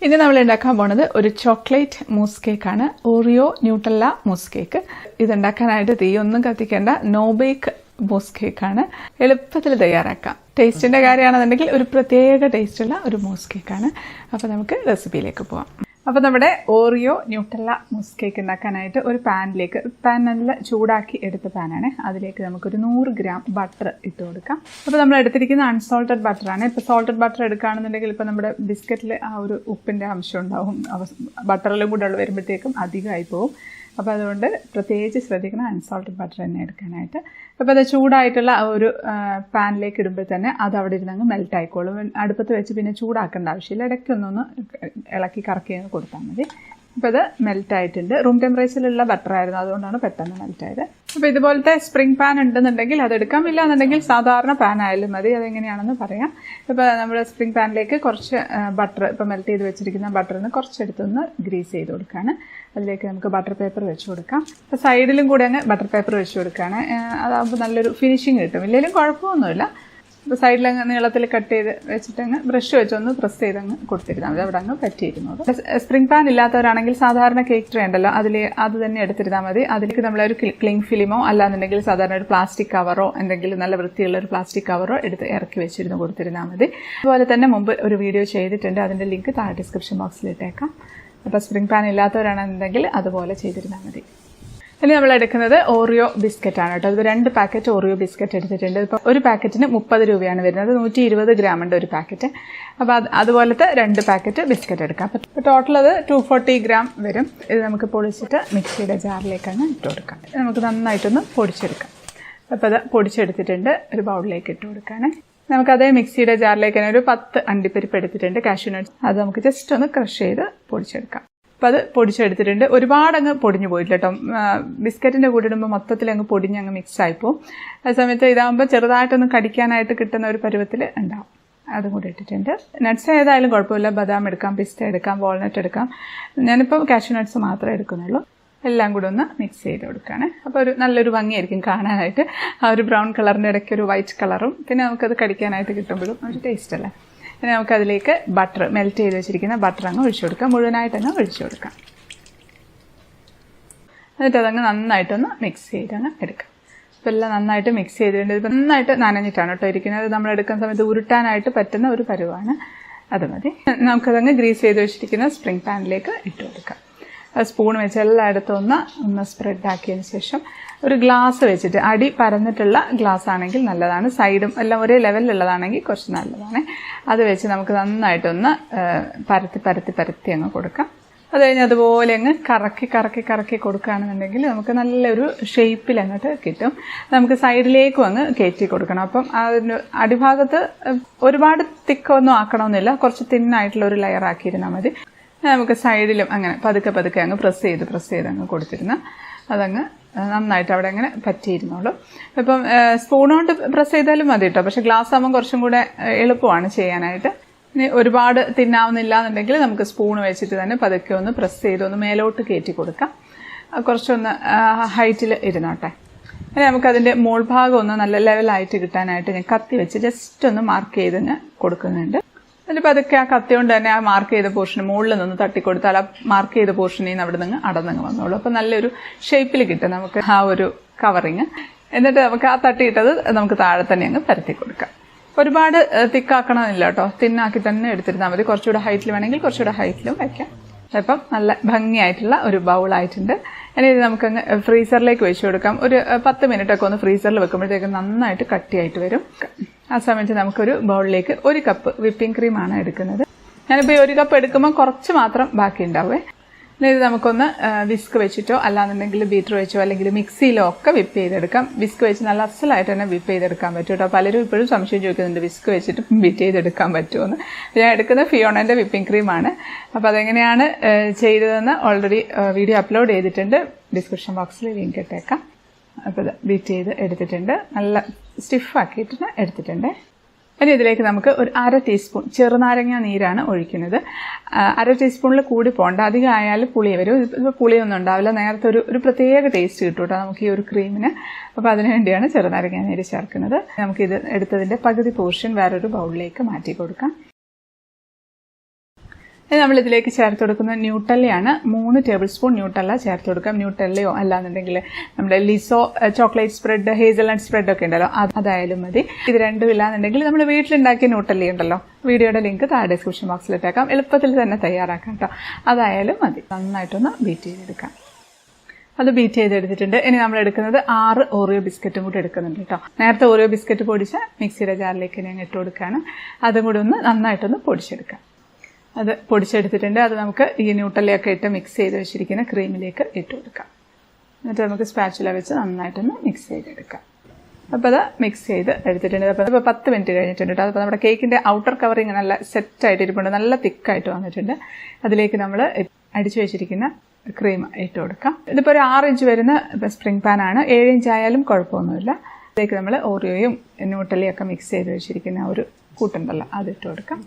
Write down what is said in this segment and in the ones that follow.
ഇനി നമ്മൾ ഉണ്ടാക്കാൻ പോണത് ഒരു ചോക്ലേറ്റ് മൂസ് കേക്കാണ്. ഓറിയോ ന്യൂട്ടല്ല മൂസ് കേക്ക്. ഇതുണ്ടാക്കാനായിട്ട് തീയൊന്നും കത്തിക്കേണ്ട നോ ബേക്ക് മൂസ് കേക്കാണ്. എളുപ്പത്തിൽ തയ്യാറാക്കാം. ടേസ്റ്റിന്റെ കാര്യമാണെന്നുണ്ടെങ്കിൽ ഒരു പ്രത്യേക ടേസ്റ്റുള്ള ഒരു മൂസ് കേക്കാണ്. അപ്പോൾ നമുക്ക് റെസിപ്പിയിലേക്ക് പോവാം. അപ്പോൾ നമ്മുടെ ഓറിയോ ന്യൂട്ടല്ല മൂസ് കേക്ക് ഉണ്ടാക്കാനായിട്ട് ഒരു പാൻ നല്ല ചൂടാക്കി എടുത്ത പാനാണ്. അതിലേക്ക് നമുക്കൊരു 100 ഗ്രാം ബട്ടർ ഇട്ട് കൊടുക്കാം. അപ്പോൾ നമ്മൾ എടുത്തിരിക്കുന്ന അൺസോൾട്ടഡ് ബട്ടറാണ്. ഇപ്പോൾ സോൾട്ടഡ് ബട്ടർ എടുക്കുകയാണെന്നുണ്ടെങ്കിൽ ഇപ്പോൾ നമ്മുടെ ബിസ്ക്കറ്റിൽ ആ ഒരു ഉപ്പിൻ്റെ അംശം ഉണ്ടാവും. ബട്ടറിലും കൂടെ വരുമ്പോഴത്തേക്കും അധികമായി പോകും. അപ്പോൾ അതുകൊണ്ട് പ്രത്യേകിച്ച് ശ്രദ്ധിക്കണം അൺസോൾട്ടഡ് ബട്ടർ തന്നെ എടുക്കാനായിട്ട്. അപ്പോൾ അത് ചൂടായിട്ടുള്ള ഒരു പാനിലേക്ക് ഇടുമ്പോൾ തന്നെ അത് അവിടെ ഇരുന്നങ്ങ് മെൽറ്റ് ആയിക്കോളും. അടുപ്പത്ത് വെച്ച് പിന്നെ ചൂടാക്കേണ്ട ആവശ്യമില്ല. ഇടയ്ക്കൊന്നൊന്ന് ഇളക്കി കറക്കി കൊടുത്താൽ മതി. അപ്പോൾ ഇത് മെൽറ്റ് ആയിട്ടുണ്ട്. റൂം ടെമ്പറേച്ചറിലുള്ള ബട്ടർ ആയിരുന്നു, അതുകൊണ്ടാണ് പെട്ടെന്ന് മെൽറ്റ് ആയത്. അപ്പോൾ ഇതുപോലത്തെ സ്പ്രിംഗ് പാൻ ഉണ്ടെന്നുണ്ടെങ്കിൽ അതെടുക്കാം. ഇല്ല എന്നുണ്ടെങ്കിൽ സാധാരണ പാൻ ആയാലും മതി. അതെങ്ങനെയാണെന്ന് പറയാം. ഇപ്പോൾ നമ്മൾ സ്പ്രിംഗ് പാനിലേക്ക് കുറച്ച് ബട്ടർ, ഇപ്പോൾ മെൽറ്റ് ചെയ്ത് വെച്ചിരിക്കുന്ന ബട്ടറിന് കുറച്ചെടുത്തൊന്ന് ഗ്രീസ് ചെയ്ത് കൊടുക്കുകയാണ്. അതിലേക്ക് നമുക്ക് ബട്ടർ പേപ്പർ വെച്ച് കൊടുക്കാം. അപ്പോൾ സൈഡിലും കൂടെ അങ്ങ് ബട്ടർ പേപ്പർ വെച്ച് കൊടുക്കുകയാണ്. അതാകുമ്പോൾ നല്ലൊരു ഫിനിഷിങ് കിട്ടും. ഇല്ലെങ്കിലും കുഴപ്പമൊന്നുമില്ല. ഇപ്പോൾ സൈഡിലങ്ങ് നീളത്തിൽ കട്ട് ചെയ്ത് വെച്ചിട്ടങ്ങ് ബ്രഷ് വെച്ചൊന്ന് പ്രസ് ചെയ്തങ്ങ് കൊടുത്തിരുന്നാൽ മതി. അവിടെ അങ്ങ് പറ്റിയിരുന്നത്. സ്പ്രിംഗ് പാൻ ഇല്ലാത്തവരാണെങ്കിൽ സാധാരണ കേക്ക് ട്രേ ഉണ്ടല്ലോ, അത് തന്നെ എടുത്തിരുന്നാൽ മതി. അതിലേക്ക് നമ്മളൊരു ക്ലിങ് ഫിലിമോ അല്ലാന്നുണ്ടെങ്കിൽ സാധാരണ ഒരു പ്ലാസ്റ്റിക് കവറോ എന്തെങ്കിലും നല്ല വൃത്തിയുള്ള ഒരു പ്ലാസ്റ്റിക് കവറോ എടുത്ത് ഇറക്കി വെച്ചിരുന്ന് കൊടുത്തിരുന്നാൽ മതി. അതുപോലെ തന്നെ മുമ്പ് ഒരു വീഡിയോ ചെയ്തിട്ടുണ്ട്. അതിൻ്റെ ലിങ്ക് താഴെ ഡിസ്ക്രിപ്ഷൻ ബോക്സിൽ ഇട്ടേക്കാം. അപ്പോൾ സ്പ്രിംഗ് പാൻ ഇല്ലാത്തവരാണെന്നുണ്ടെങ്കിൽ അതുപോലെ ചെയ്തിരുന്നാൽ മതി. ഇനി നമ്മൾ എടുക്കുന്നത് ഓറിയോ ബിസ്ക്കറ്റ് ആണ് കേട്ടോ. ഇത് 2 പാക്കറ്റ് ഓറിയോ ബിസ്ക്കറ്റ് എടുത്തിട്ടുണ്ട്. ഇപ്പോൾ ഒരു പാക്കറ്റിന് 30 രൂപയാണ് വരുന്നത്. 120 ഗ്രാം ഉണ്ട് ഒരു പാക്കറ്റ്. അപ്പോൾ അതുപോലത്തെ 2 പാക്കറ്റ് ബിസ്ക്കറ്റ് എടുക്കാം. അപ്പോൾ ടോട്ടൽ അത് 240 ഗ്രാം വരും. ഇത് നമുക്ക് പൊടിച്ചിട്ട് മിക്സിയുടെ ജാറിലേക്കാണ് ഇട്ട് കൊടുക്കാം. നമുക്ക് നന്നായിട്ടൊന്ന് പൊടിച്ചെടുക്കാം. അപ്പോൾ അത് പൊടിച്ചെടുത്തിട്ടുണ്ട്. ഒരു ബൗളിലേക്ക് ഇട്ട് കൊടുക്കുകയാണ്. നമുക്കതേ മിക്സിയുടെ ജാറിലേക്ക് തന്നെ ഒരു 10 അണ്ടിപ്പരിപ്പ് എടുത്തിട്ടുണ്ട്, കാഷ്യൂ നട്ട്സ്. അത് നമുക്ക് ജസ്റ്റ് ഒന്ന് ക്രഷ് ചെയ്ത് പൊടിച്ചെടുക്കാം. അപ്പോൾ അത് പൊടിച്ചെടുത്തിട്ടുണ്ട്. ഒരുപാട് അങ്ങ് പൊടിഞ്ഞു പോയിട്ടില്ല കേട്ടോ. ബിസ്ക്കറ്റിൻ്റെ കൂടെ ഇടുമ്പോൾ മൊത്തത്തിൽ അങ്ങ് പൊടിഞ്ഞങ്ങ് മിക്സ് ആയിപ്പോവും. ആ സമയത്ത് ഇതാകുമ്പോൾ ചെറുതായിട്ടൊന്ന് കടിക്കാനായിട്ട് കിട്ടുന്ന ഒരു പരുവത്തിൽ ഉണ്ടാവും. അതും കൂടെ ഇട്ടിട്ടുണ്ട്. നട്ട്സ് ഏതായാലും കുഴപ്പമില്ല. ബദാം എടുക്കാം, പിസ്ത എടുക്കാം, വാൾനട്ട് എടുക്കാം. ഞാനിപ്പോൾ കാഷ്യൂ നട്ട്സ് മാത്രമേ എടുക്കുന്നുള്ളൂ. എല്ലാം കൂടെ ഒന്ന് മിക്സ് ചെയ്ത് കൊടുക്കുകയാണ്. അപ്പോൾ ഒരു നല്ലൊരു ഭംഗിയായിരിക്കും കാണാനായിട്ട്. ആ ഒരു ബ്രൗൺ കളറിൻ്റെ ഇടയ്ക്ക് ഒരു വൈറ്റ് കളറും പിന്നെ നമുക്കത് കടിക്കാനായിട്ട് കിട്ടുമ്പോഴും ഒരു ടേസ്റ്റ് അല്ലേ. പിന്നെ നമുക്കതിലേക്ക് ബട്ടർ, മെൽറ്റ് ചെയ്ത് വെച്ചിരിക്കുന്ന ബട്ടർ അങ്ങ് ഒഴിച്ചു കൊടുക്കാം. മുഴുവനായിട്ടങ്ങ് ഒഴിച്ചു കൊടുക്കാം. എന്നിട്ട് അതങ്ങ് നന്നായിട്ടൊന്ന് മിക്സ് ചെയ്തങ്ങ് എടുക്കാം. അപ്പോൾ എല്ലാം നന്നായിട്ട് മിക്സ് ചെയ്തിട്ടുണ്ട്. ഇപ്പം നന്നായിട്ട് നനഞ്ഞിട്ടാണ് കേട്ടോ ഇരിക്കുന്നത്. നമ്മൾ എടുക്കുന്ന സമയത്ത് ഉരുട്ടാനായിട്ട് പറ്റുന്ന ഒരു പരുവാണ്. അത് മതി. നമുക്കതങ്ങ് ഗ്രീസ് ചെയ്ത് വെച്ചിരിക്കുന്ന സ്പ്രിംഗ് പാനിലേക്ക് ഇട്ട് കൊടുക്കാം. സ്പൂൺ വെച്ച് എല്ലായിടത്തും ഒന്ന് സ്പ്രെഡ് ആക്കിയതിന് ശേഷം ഒരു ഗ്ലാസ് വെച്ചിട്ട്, അടി പരന്നിട്ടുള്ള ഗ്ലാസ് ആണെങ്കിൽ നല്ലതാണ്, സൈഡും എല്ലാം ഒരേ ലെവലിലുള്ളതാണെങ്കിൽ കുറച്ച് നല്ലതാണ്. അത് വെച്ച് നമുക്ക് നന്നായിട്ടൊന്ന് പരത്തി അങ്ങ് കൊടുക്കാം. അത് കഴിഞ്ഞ് അതുപോലെ അങ്ങ് കറക്കി കൊടുക്കുകയാണെന്നുണ്ടെങ്കിൽ നമുക്ക് നല്ലൊരു ഷേപ്പിൽ അങ്ങോട്ട് കിട്ടും. നമുക്ക് സൈഡിലേക്കും അങ്ങ് കയറ്റി കൊടുക്കണം. അപ്പം അതിന് അടിഭാഗത്ത് ഒരുപാട് തിക്കൊന്നും ആക്കണമെന്നില്ല, കുറച്ച് തിന്നായിട്ടുള്ള ഒരു ലെയർ ആക്കിയിരുന്നാൽ മതി. നമുക്ക് സൈഡിലും അങ്ങനെ പതുക്കെ അങ്ങ് പ്രസ് ചെയ്ത് അങ്ങ് കൊടുത്തിരുന്ന അതങ്ങ് നന്നായിട്ട് അവിടെ അങ്ങനെ പറ്റിയിരുന്നുള്ളൂ. ഇപ്പം സ്പൂൺ കൊണ്ട് പ്രസ് ചെയ്താലും മതി കേട്ടോ. പക്ഷെ ഗ്ലാസ് ആകുമ്പോൾ കുറച്ചും കൂടെ എളുപ്പമാണ് ചെയ്യാനായിട്ട്. ഇനി ഒരുപാട് തിന്നാവുന്നില്ല എന്നുണ്ടെങ്കിൽ നമുക്ക് സ്പൂൺ വെച്ചിട്ട് തന്നെ പതുക്കെ ഒന്ന് പ്രസ് ചെയ്ത് ഒന്ന് മേലോട്ട് കയറ്റി കൊടുക്കാം. കുറച്ചൊന്ന് ഹൈറ്റിൽ ഇരുന്നോട്ടെ. ഇനി നമുക്കതിൻ്റെ മോൾഭാഗം ഒന്ന് നല്ല ലെവലായിട്ട് കിട്ടാനായിട്ട് ഞാൻ കത്തി വെച്ച് ജസ്റ്റ് ഒന്ന് മാർക്ക് ചെയ്തങ്ങ് കൊടുക്കുന്നുണ്ട്. അതിപ്പോൾ അതൊക്കെ ആ കത്തി കൊണ്ട് തന്നെ ആ മാർക്ക് ചെയ്ത പോർഷന് മുകളിൽ നിന്ന് തട്ടിക്കൊടുത്താൽ ആ മാർക്ക് ചെയ്ത പോർഷനിൽ നിന്ന് അവിടെ നിന്ന് അടന്നങ്ങ് വന്നോളൂ. അപ്പോൾ നല്ലൊരു ഷേപ്പിൽ കിട്ടും നമുക്ക് ആ ഒരു കവറിങ്. എന്നിട്ട് നമുക്ക് ആ തട്ടിയിട്ടത് നമുക്ക് താഴെ തന്നെ അങ്ങ് പരത്തി കൊടുക്കാം. ഒരുപാട് തിക്കാക്കണമെന്നില്ല കേട്ടോ. തിന്നാക്കി തന്നെ എടുത്തിരുന്നാൽ മതി. കുറച്ചുകൂടെ ഹൈറ്റിൽ വേണമെങ്കിൽ കുറച്ചുകൂടെ ഹൈറ്റിലും വയ്ക്കാം. അപ്പം നല്ല ഭംഗിയായിട്ടുള്ള ഒരു ബൗളായിട്ടുണ്ട്. ഇനി ഇത് നമുക്കങ്ങ് ഫ്രീസറിലേക്ക് വെച്ച് കൊടുക്കാം. ഒരു 10 മിനിറ്റൊക്കെ ഒന്ന് ഫ്രീസറിൽ വെക്കുമ്പോഴത്തേക്ക് നന്നായിട്ട് കട്ടിയായിട്ട് വരും. ആ സമയത്ത് നമുക്കൊരു ബൗളിലേക്ക് 1 കപ്പ് വിപ്പിംഗ് ക്രീമാണ് എടുക്കുന്നത്. ഞാനിപ്പോൾ 1 കപ്പ് എടുക്കുമ്പോൾ കുറച്ച് മാത്രം ബാക്കി ഉണ്ടാവേ. ഇനി ഇത് നമുക്കൊന്ന് വിസ്ക് വെച്ചിട്ടോ അല്ലാന്നുണ്ടെങ്കിൽ ബീറ്റർ വെച്ചോ അല്ലെങ്കിൽ മിക്സിയിലോ ഒക്കെ വിപ്പ് ചെയ്തെടുക്കാം. വിസ്ക് വെച്ച് നല്ല അസലായിട്ട് തന്നെ വിപ്പ് ചെയ്തെടുക്കാൻ പറ്റും കേട്ടോ. പലരും ഇപ്പോഴും സംശയം ചോദിക്കുന്നുണ്ട് വിസ്ക് വെച്ചിട്ട് ബീറ്റ് ചെയ്തെടുക്കാൻ പറ്റുമെന്ന്. ഞാൻ എടുക്കുന്ന ഫിയോണൻ്റെ വിപ്പിംഗ് ക്രീമാണ്. അപ്പോൾ അതെങ്ങനെയാണ് ചെയ്തതെന്ന് ഓൾറെഡി വീഡിയോ അപ്ലോഡ് ചെയ്തിട്ടുണ്ട്. ഡിസ്ക്രിപ്ഷൻ ബോക്സിൽ ലിങ്ക് ഇട്ടേക്കാം. അപ്പോൾ ഇത് ബീറ്റ് ചെയ്ത് എടുത്തിട്ടുണ്ട്. നല്ല സ്റ്റിഫാക്കിയിട്ട് എടുത്തിട്ടുണ്ട്. ഇനി ഇതിലേക്ക് നമുക്ക് ഒരു 1/2 ടീസ്പൂൺ ചെറുനാരങ്ങ നീരാണ് ഒഴിക്കുന്നത്. 1/2 ടീസ്പൂണിൽ കൂടി പോകണ്ട, അധികം ആയാലും പുളി വരും. ഇപ്പോൾ പുളിയൊന്നും ഉണ്ടാവില്ല. നേരത്തെ ഒരു പ്രത്യേക ടേസ്റ്റ് കിട്ടും കേട്ടോ നമുക്ക് ഈ ഒരു ക്രീമിന്. അപ്പോൾ അതിനുവേണ്ടിയാണ് ചെറുനാരങ്ങ നീര് ചേർക്കുന്നത്. നമുക്കിത് എടുത്തതിൻ്റെ പകുതി പോർഷൻ വേറൊരു ബൗളിലേക്ക് മാറ്റി കൊടുക്കാം. നമ്മൾ ഇതിലേക്ക് ചേർത്ത് കൊടുക്കുന്ന ന്യൂട്ടല്ലയാണ്. 3 ടേബിൾ സ്പൂൺ ന്യൂട്ടല്ല ചേർത്ത് കൊടുക്കാം. ന്യൂട്ടല്ലയോ അല്ലാന്നുണ്ടെങ്കിൽ നമ്മുടെ ലിസോ ചോക്ലേറ്റ് സ്പ്രെഡ്, ഹേസൽനട്ട് സ്പ്രെഡ് ഒക്കെ ഉണ്ടല്ലോ, അതായാലും മതി. ഇത് രണ്ടും ഇല്ലാന്നുണ്ടെങ്കിൽ നമ്മൾ വീട്ടിലുണ്ടാക്കിയ ന്യൂട്ടല്ല ഉണ്ടല്ലോ, വീഡിയോയുടെ ലിങ്ക് താഴെ ഡിസ്ക്രിപ്ഷൻ ബോക്സിലിട്ടേക്കാം. എളുപ്പത്തിൽ തന്നെ തയ്യാറാക്കാം കേട്ടോ. അതായാലും മതി. നന്നായിട്ടൊന്ന് ബീറ്റ് ചെയ്തെടുക്കാം. അത് ബീറ്റ് ചെയ്തെടുത്തിട്ടുണ്ട്. ഇനി നമ്മൾ എടുക്കുന്നത് 6 ഓറിയോ ബിസ്ക്കറ്റും കൂടി എടുക്കുന്നുണ്ട് കേട്ടോ. നേരത്തെ ഓറിയോ ബിസ്ക്കറ്റ് പൊടിച്ച മിക്സിയുടെ ജാറിലേക്ക് ഞാൻ ഇട്ട് കൊടുക്കുകയാണ്. അതും കൂടി ഒന്ന് നന്നായിട്ടൊന്ന് പൊടിച്ചെടുക്കാം. അത് പൊടിച്ചെടുത്തിട്ടുണ്ട്. അത് നമുക്ക് ഈ ന്യൂട്ടല്ലയൊക്കെ ഇട്ട് മിക്സ് ചെയ്ത് വെച്ചിരിക്കുന്ന ക്രീമിലേക്ക് ഇട്ട് കൊടുക്കാം. എന്നിട്ട് നമുക്ക് സ്പാച്ചുല വെച്ച് നന്നായിട്ടൊന്ന് മിക്സ് ചെയ്തെടുക്കാം. അപ്പോൾ അത് മിക്സ് ചെയ്ത് എടുത്തിട്ടുണ്ട്. അപ്പോൾ 10 മിനിറ്റ് കഴിഞ്ഞിട്ടുണ്ട് കേട്ടോ. അപ്പോൾ നമ്മുടെ കേക്കിൻ്റെ ഔട്ടർ കവറിങ് നല്ല സെറ്റായിട്ട് ഇരിപ്പുണ്ട്, നല്ല തിക്കായിട്ട് വന്നിട്ടുണ്ട്. അതിലേക്ക് നമ്മൾ അടിച്ചു വെച്ചിരിക്കുന്ന ക്രീം ഇട്ട് കൊടുക്കാം. ഇതിപ്പോൾ ഒരു 6 ഇഞ്ച് വരുന്ന സ്പ്രിംഗ് പാനാണ്. 7 ഇഞ്ച് ആയാലും കുഴപ്പമൊന്നുമില്ല. ഇതിലേക്ക് നമ്മൾ ഓറിയോയും ന്യൂട്ടല്ലയൊക്കെ മിക്സ് ചെയ്ത് വെച്ചിരിക്കുന്ന ഒരു കൂട്ടുണ്ടല്ലോ, അതിട്ട് കൊടുക്കാം.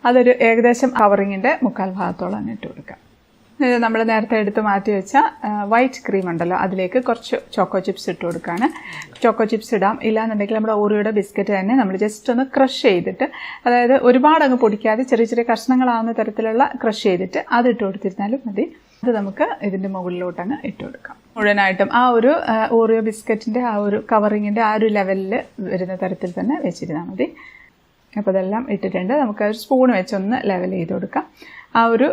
അതൊരു ഏകദേശം കവറിങ്ങിൻ്റെ 3/4 ഭാഗത്തോളം ഇട്ട് കൊടുക്കാം. നമ്മൾ നേരത്തെ എടുത്ത് മാറ്റി വെച്ച വൈറ്റ് ക്രീം ഉണ്ടല്ലോ, അതിലേക്ക് കുറച്ച് ചോക്കോ ചിപ്സ് ഇട്ട് കൊടുക്കുകയാണ്. ചോക്കോ ചിപ്സ് ഇടാം, ഇല്ലാന്നുണ്ടെങ്കിൽ നമ്മുടെ ഓറിയോയുടെ ബിസ്ക്കറ്റ് തന്നെ നമ്മൾ ജസ്റ്റ് ഒന്ന് ക്രഷ് ചെയ്തിട്ട്, അതായത് ഒരുപാട് അങ്ങ് പൊടിക്കാതെ ചെറിയ ചെറിയ കഷ്ണങ്ങളാവുന്ന തരത്തിലുള്ള ക്രഷ് ചെയ്തിട്ട് അത് ഇട്ട് കൊടുത്തിരുന്നാലും മതി. അത് നമുക്ക് ഇതിൻ്റെ മുകളിലോട്ട് അങ്ങ് ഇട്ട് കൊടുക്കാം. മുഴുവനായിട്ടും ആ ഒരു ഓറിയോ ബിസ്ക്കറ്റിൻ്റെ ആ ഒരു കവറിങ്ങിൻ്റെ ആ ഒരു ലെവലിൽ വരുന്ന തരത്തിൽ തന്നെ വെച്ചിരുന്നാൽ മതി. അപ്പോൾ ഇതെല്ലാം ഇട്ടിട്ടുണ്ട്. നമുക്ക് ഒരു സ്പൂൺ വെച്ചൊന്ന് ലെവൽ ചെയ്ത് കൊടുക്കാം. ആ ഒരു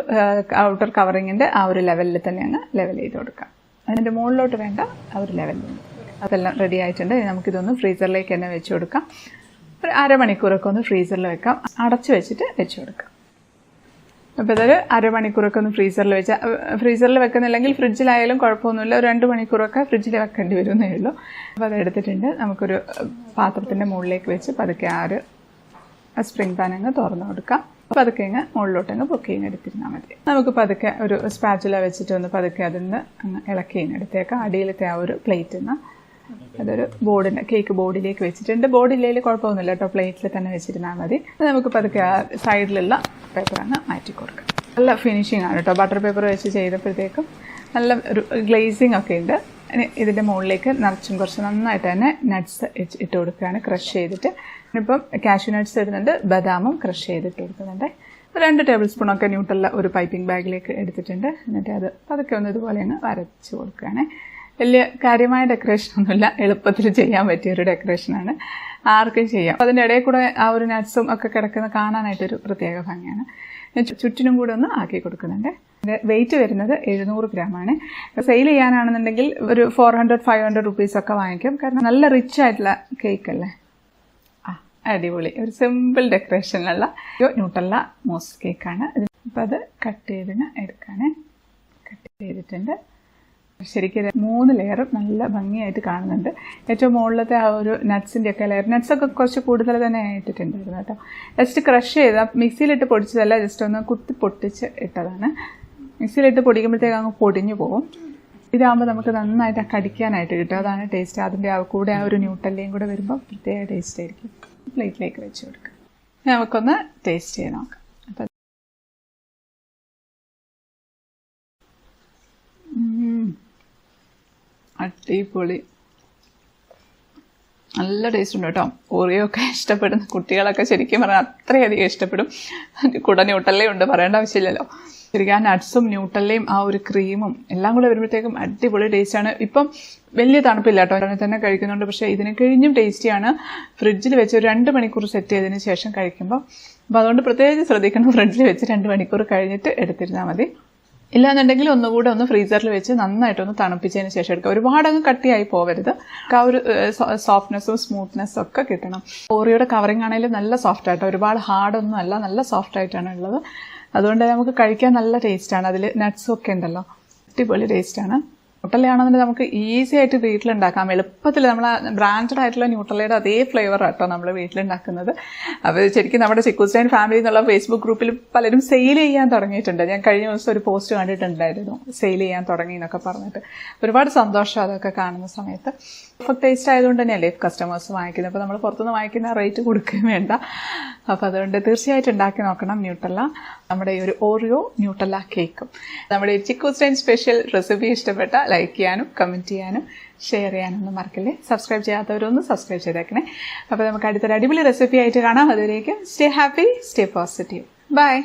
ഔട്ടർ കവറിങ്ങിൻ്റെ ആ ഒരു ലെവലിൽ തന്നെ അങ്ങ് ലെവൽ ചെയ്ത് കൊടുക്കാം. അതിൻ്റെ മുകളിലോട്ട് വേണ്ട ആ ഒരു ലെവലിൽ. അതെല്ലാം റെഡി ആയിട്ടുണ്ട്. നമുക്കിതൊന്ന് ഫ്രീസറിലേക്ക് തന്നെ വെച്ച് കൊടുക്കാം. ഒരു അരമണിക്കൂറൊക്കെ ഒന്ന് ഫ്രീസറിൽ വെക്കാം. അടച്ചു വെച്ചിട്ട് വെച്ച് കൊടുക്കാം. അപ്പോൾ ഇതൊരു അരമണിക്കൂറൊക്കെ ഒന്ന് ഫ്രീസറിൽ വെക്കുന്നില്ലെങ്കിൽ ഫ്രിഡ്ജിലായാലും കുഴപ്പമൊന്നുമില്ല. ഒരു 2 മണിക്കൂറൊക്കെ ഫ്രിഡ്ജിൽ വെക്കേണ്ടി വരുന്നേ ഉള്ളൂ. അപ്പോൾ അതെടുത്തിട്ടുണ്ട്. നമുക്കൊരു പാത്രത്തിൻ്റെ മുകളിലേക്ക് വെച്ച് പതുക്കെ ആ ഒരു സ്പ്രിംഗ് പാൻ അങ്ങ് തുറന്നു കൊടുക്കാം. പതുക്കെ അങ്ങ് മുകളിലോട്ടങ്ങ് പൊക്കി എടുത്തിരുന്നാൽ മതി. നമുക്ക് പതുക്കെ ഒരു സ്പാച്ചുല വെച്ചിട്ട് ഒന്ന് പതുക്കെ അതിൽ നിന്ന് അങ്ങ് ഇളക്കി എടുത്തേക്കാം. അടിയിലത്തെ ആ ഒരു പ്ലേറ്റിൽ നിന്ന് അതൊരു കേക്ക് ബോർഡിലേക്ക് വെച്ചിട്ടുണ്ട്. ബോർഡില്ലെങ്കിൽ കുഴപ്പമൊന്നുമില്ല കേട്ടോ, പ്ലേറ്റിൽ തന്നെ വെച്ചിരുന്നാൽ മതി. നമുക്ക് പതുക്കെ ആ സൈഡിലുള്ള പേപ്പർ അങ്ങ് മാറ്റി കൊടുക്കാം. നല്ല ഫിനിഷിംഗ് ആണ് കേട്ടോ. ബട്ടർ പേപ്പർ വെച്ച് ചെയ്തപ്പോഴത്തേക്കും നല്ല ഒരു ഗ്ലേസിങ് ഒക്കെ ഉണ്ട്. ഇതിൻ്റെ മുകളിലേക്ക് നിറച്ചും കുറച്ച് നന്നായിട്ട് തന്നെ നട്ട്സ് ഇട്ട് കൊടുക്കുകയാണ്, ക്രഷ് ചെയ്തിട്ട്. ഇപ്പം കാഷ്യൂ നട്ട്സ് ഇടുന്നുണ്ട്, ബദാമും ക്രഷ് ചെയ്തിട്ട് കൊടുക്കുന്നുണ്ട്. 2 ടേബിൾ സ്പൂണൊക്കെ ന്യൂട്ടല്ല ഒരു പൈപ്പിംഗ് ബാഗിലേക്ക് എടുത്തിട്ടുണ്ട്. എന്നിട്ട് അത് പതുക്കെ ഒന്ന് ഇതുപോലെ അങ്ങ് വരച്ച് കൊടുക്കുകയാണ്. വലിയ കാര്യമായ ഡെക്കറേഷനൊന്നുമില്ല, എളുപ്പത്തിൽ ചെയ്യാൻ പറ്റിയൊരു ഡെക്കറേഷനാണ്, ആർക്കും ചെയ്യാം. അപ്പോൾ അതിൻ്റെ ഇടയിൽ കൂടെ ആ ഒരു നട്ട്സും ഒക്കെ കിടക്കുന്ന കാണാനായിട്ടൊരു പ്രത്യേക ഭംഗിയാണ്. ചുറ്റിനും കൂടെ ഒന്ന് ആക്കി കൊടുക്കുന്നുണ്ട്. വെയിറ്റ് വരുന്നത് 700 ഗ്രാമാണ്. സെയിൽ ചെയ്യാനാണെന്നുണ്ടെങ്കിൽ ഒരു 400-500 റുപ്പീസൊക്കെ വാങ്ങിക്കും. കാരണം നല്ല റിച്ച് ആയിട്ടുള്ള കേക്ക് അല്ലേ. അടിപൊളി ഒരു സിമ്പിൾ ഡെക്കറേഷനിലുള്ള ന്യൂട്ടല്ല മൂസ് കേക്കാണ്. അപ്പം അത് കട്ട് എടുക്കാണ്. കട്ട് ചെയ്തിട്ടുണ്ട്. ശരിക്കും 3 ലെയറും നല്ല ഭംഗിയായിട്ട് കാണുന്നുണ്ട്. ഏറ്റവും മുകളിലത്തെ ആ ഒരു നട്ട്സിൻ്റെ ഒക്കെ ലെയർ, നട്ട്സൊക്കെ കുറച്ച് കൂടുതൽ തന്നെ ഇട്ടിട്ടുണ്ടായിരുന്നു കേട്ടോ. ജസ്റ്റ് ക്രഷ് ചെയ്ത് മിക്സിയിലിട്ട് പൊടിച്ചതല്ല, ജസ്റ്റ് ഒന്ന് കുത്തി പൊട്ടിച്ച് ഇട്ടതാണ്. മിക്സിയിലിട്ട് പൊടിക്കുമ്പോഴത്തേക്ക് അങ്ങ് പൊടിഞ്ഞു പോകും. ഇതാകുമ്പോൾ നമുക്ക് നന്നായിട്ട് കടിക്കാനായിട്ട് കിട്ടും. അതാണ് ടേസ്റ്റ്. അതിൻ്റെ കൂടെ ആ ഒരു ന്യൂട്ടല്ലയും കൂടെ വരുമ്പോൾ പ്രത്യേക ടേസ്റ്റ് ആയിരിക്കും. പ്ലേറ്റിലേക്ക് വെച്ച് കൊടുക്കാം. നമുക്കൊന്ന് ടേസ്റ്റ് ചെയ്ത് നോക്കാം. അപ്പം അടിപൊളി, നല്ല ടേസ്റ്റ് ഉണ്ട് കേട്ടോ. ഓറിയോ ഒക്കെ ഇഷ്ടപ്പെടുന്ന കുട്ടികളൊക്കെ ശരിക്കും പറഞ്ഞാൽ അത്രയധികം ഇഷ്ടപ്പെടും. കൂടെ ന്യൂട്ടല്ലയും ഉണ്ട്, പറയേണ്ട ആവശ്യമില്ലല്ലോ. ശരിക്കും ആ നട്ട്സും ന്യൂട്ടല്ലയും ആ ഒരു ക്രീമും എല്ലാം കൂടെ വരുമ്പോഴത്തേക്കും അടിപൊളി ടേസ്റ്റാണ്. ഇപ്പം വലിയ തണുപ്പില്ല കേട്ടോ, അതിനെ തന്നെ കഴിക്കുന്നുണ്ട്. പക്ഷേ ഇതിന് കഴിഞ്ഞും ടേസ്റ്റിയാണ്. ഫ്രിഡ്ജിൽ വെച്ച് ഒരു 2 മണിക്കൂർ സെറ്റ് ചെയ്തതിന് ശേഷം കഴിക്കുമ്പോൾ. അപ്പോൾ അതുകൊണ്ട് പ്രത്യേകിച്ച് ശ്രദ്ധിക്കണം, ഫ്രിഡ്ജിൽ വെച്ച് 2 മണിക്കൂർ കഴിഞ്ഞിട്ട് എടുത്തിരുന്നാൽ മതി. ഇല്ലാന്നുണ്ടെങ്കിൽ ഒന്നുകൂടെ ഒന്ന് ഫ്രീസറിൽ വെച്ച് നന്നായിട്ടൊന്ന് തണുപ്പിച്ചതിന് ശേഷം എടുക്കുക. ഒരുപാട് അങ്ങ് കട്ടിയായി പോകരുത്. ആ ഒരു സോഫ്റ്റ്നെസ്സും സ്മൂത്ത്നെസ്സും ഒക്കെ കിട്ടണം. ഓറിയോയുടെ കവറിങ് ആണെങ്കിലും നല്ല സോഫ്റ്റ് ആയിട്ടോ, ഒരുപാട് ഹാർഡൊന്നും അല്ല, നല്ല സോഫ്റ്റ് ആയിട്ടാണ് ഉള്ളത്. അതുകൊണ്ട് നമുക്ക് കഴിക്കാൻ നല്ല ടേസ്റ്റാണ്. അതിൽ നട്ട്സും ഒക്കെ ഉണ്ടല്ലോ, അടിപൊളി ടേസ്റ്റാണ്. ന്യൂട്ടല്ലയാണെന്നുണ്ടെങ്കിൽ നമുക്ക് ഈസി ആയിട്ട് വീട്ടിലുണ്ടാക്കാം. എളുപ്പത്തിൽ നമ്മൾ ബ്രാൻഡഡ് ആയിട്ടുള്ള ന്യൂട്ടല്ലയുടെ അതേ ഫ്ലേവർ ആട്ടോ നമ്മൾ വീട്ടിലുണ്ടാക്കുന്നത്. അപ്പോൾ ശരിക്കും നമ്മുടെ ചിക്കൂസ്റ്റൈൻ ഫാമിലി എന്നുള്ള ഫേസ്ബുക്ക് ഗ്രൂപ്പിൽ പലരും സെയിൽ ചെയ്യാൻ തുടങ്ങിയിട്ടുണ്ട്. ഞാൻ കഴിഞ്ഞ ദിവസം ഒരു പോസ്റ്റ് കണ്ടിട്ടുണ്ടായിരുന്നു, സെയിൽ ചെയ്യാൻ തുടങ്ങി എന്നൊക്കെ പറഞ്ഞിട്ട്. ഒരുപാട് സന്തോഷം അതൊക്കെ കാണുന്ന സമയത്ത്. പെർഫെക്റ്റ് ടേസ്റ്റ് ആയതുകൊണ്ട് തന്നെയല്ലേ കസ്റ്റമേഴ്സ് വാങ്ങിക്കുന്നത്. അപ്പോൾ നമ്മൾ പുറത്തുനിന്ന് വാങ്ങിക്കുന്ന റേറ്റ് കൊടുക്കുകയും വേണ്ട. അപ്പോൾ അതുകൊണ്ട് തീർച്ചയായിട്ടും ഉണ്ടാക്കി നോക്കണം ന്യൂട്ടല്ല. നമ്മുടെ ഈ ഒരു ഓറിയോ ന്യൂട്ടല്ല കേക്കും നമ്മുടെ ഈ ചിക്കൂസ്റ്റൈൻ സ്പെഷ്യൽ റെസിപ്പി ഇഷ്ടപ്പെട്ട ലൈക്ക് ചെയ്യാനും കമൻറ്റ് ചെയ്യാനും ഷെയർ ചെയ്യാനൊന്നും മറക്കല്ലേ. സബ്സ്ക്രൈബ് ചെയ്യാത്തവരൊന്ന് സബ്സ്ക്രൈബ് ചെയ്തേക്കണേ. അപ്പോൾ നമുക്ക് അടുത്തൊരു അടിപൊളി റെസിപ്പി ആയിട്ട് കാണാം. അതുവരേക്കും stay happy, stay positive. By.